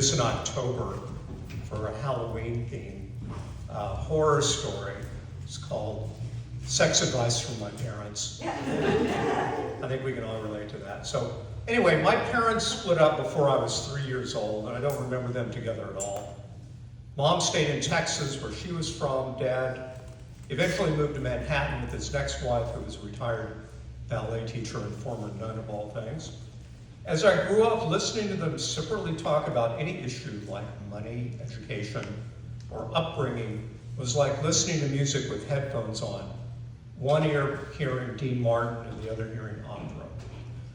this in October for a Halloween theme horror story. It's called Sex Advice from My Parents. I think we can all relate to that. So anyway, my parents split up before I was 3 years old, and I don't remember them together at all. Mom stayed in Texas, where she was from. Dad eventually moved to Manhattan with his next wife, who was a retired ballet teacher and former nun of all things. As I grew up, listening to them separately talk about any issue like money, education, or upbringing was like listening to music with headphones on. One ear hearing Dean Martin and the other hearing opera.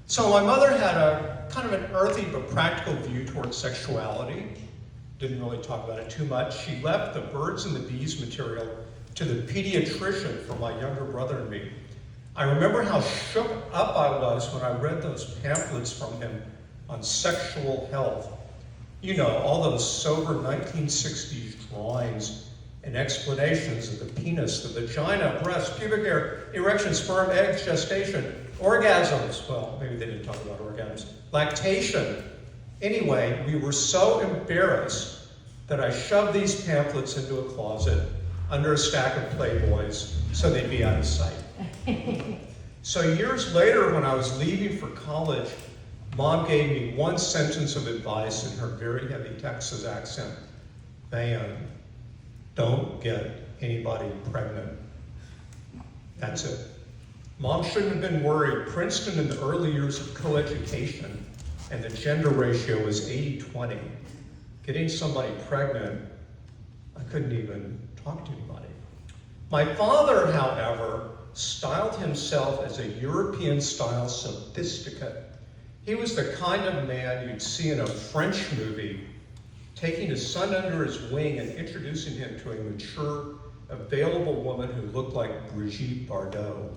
So my mother had a kind of an earthy but practical view towards sexuality. Didn't really talk about it too much. She left the birds and the bees material to the pediatrician for my younger brother and me. I remember how shook up I was when I read those pamphlets from him on sexual health. You know, all those sober 1960s drawings and explanations of the penis, the vagina, breast, pubic hair, erection, sperm, eggs, gestation, orgasms. Well, maybe they didn't talk about orgasms. Lactation. Anyway, we were so embarrassed that I shoved these pamphlets into a closet under a stack of Playboys so they'd be out of sight. So years later, when I was leaving for college, Mom gave me one sentence of advice in her very heavy Texas accent. Van, don't get anybody pregnant. That's it. Mom shouldn't have been worried. Princeton in the early years of coeducation and the gender ratio was 80-20. Getting somebody pregnant, I couldn't even talk to anybody. My father, however, styled himself as a European-style sophisticate. He was the kind of man you'd see in a French movie, taking his son under his wing and introducing him to a mature, available woman who looked like Brigitte Bardot.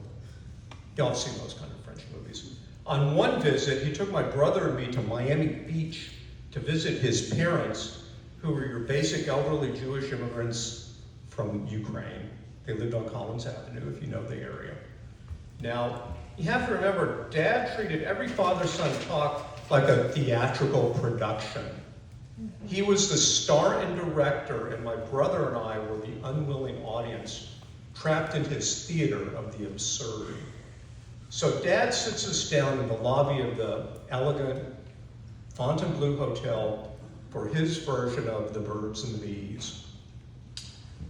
Y'all have seen those kind of French movies. On one visit, he took my brother and me to Miami Beach to visit his parents, who were your basic elderly Jewish immigrants from Ukraine. They lived on Collins Avenue, if you know the area. Now, you have to remember, Dad treated every father-son talk like a theatrical production. He was the star and director, and my brother and I were the unwilling audience, trapped in his theater of the absurd. So Dad sits us down in the lobby of the elegant Fontainebleau Hotel for his version of The Birds and the Bees.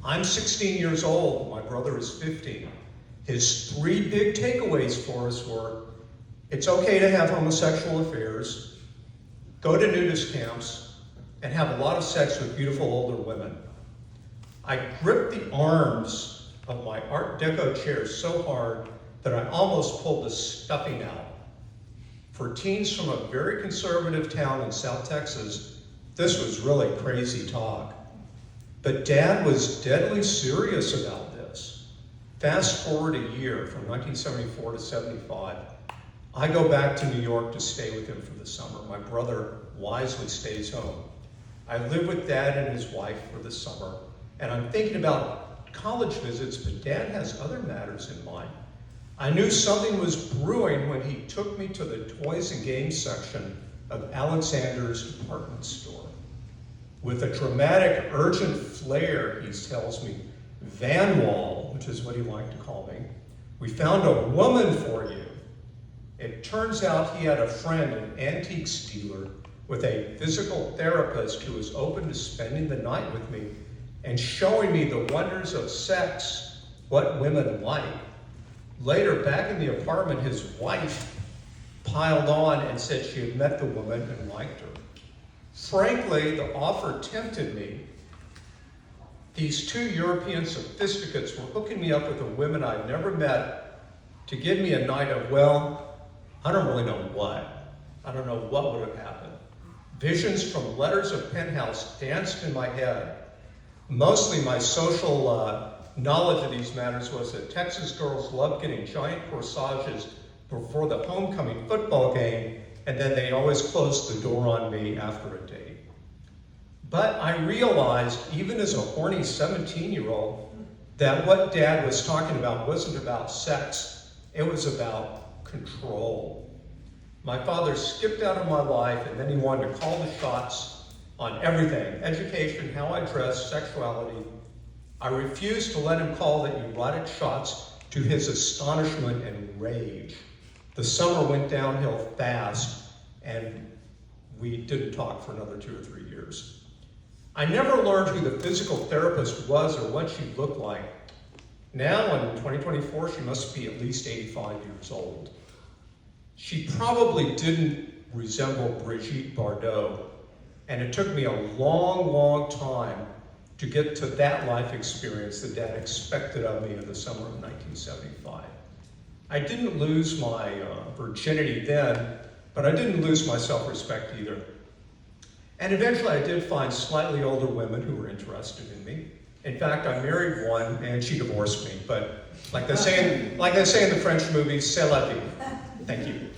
I'm 16 years old, my brother is 15. His three big takeaways for us were, it's okay to have homosexual affairs, go to nudist camps, and have a lot of sex with beautiful older women. I gripped the arms of my Art Deco chair so hard that I almost pulled the stuffing out. For teens from a very conservative town in South Texas, this was really crazy talk. But Dad was deadly serious about this. Fast forward a year, from 1974 to 75, I go back to New York to stay with him for the summer. My brother wisely stays home. I live with Dad and his wife for the summer, and I'm thinking about college visits, but Dad has other matters in mind. I knew something was brewing when he took me to the toys and games section of Alexander's department store. With a dramatic, urgent flair, he tells me, Van Wall, which is what he liked to call me, we found a woman for you. It turns out he had a friend, an antiques dealer, with a physical therapist who was open to spending the night with me and showing me the wonders of sex, what women like. Later, back in the apartment, his wife piled on and said she had met the woman and liked her. Frankly, the offer tempted me. These two European sophisticates were hooking me up with the women I'd never met to give me a night of, well, I don't really know what. I don't know what would have happened. Visions from letters of Penthouse danced in my head. Mostly my social knowledge of these matters was that Texas girls love getting giant corsages before the homecoming football game, and then they always closed the door on me after a date. But I realized, even as a horny 17-year-old, that what Dad was talking about wasn't about sex, it was about control. My father skipped out of my life, and then he wanted to call the shots on everything, education, how I dress, sexuality. I refused to let him call the erotic shots, to his astonishment and rage. The summer went downhill fast, and we didn't talk for another 2 or 3 years. I never learned who the physical therapist was or what she looked like. Now, in 2024, she must be at least 85 years old. She probably didn't resemble Brigitte Bardot, and it took me a long, long time to get to that life experience that Dad expected of me in the summer of 1975. I didn't lose my virginity then, but I didn't lose my self-respect either. And eventually I did find slightly older women who were interested in me. In fact, I married one and she divorced me, but like they say in the French movie, c'est la vie. Thank you.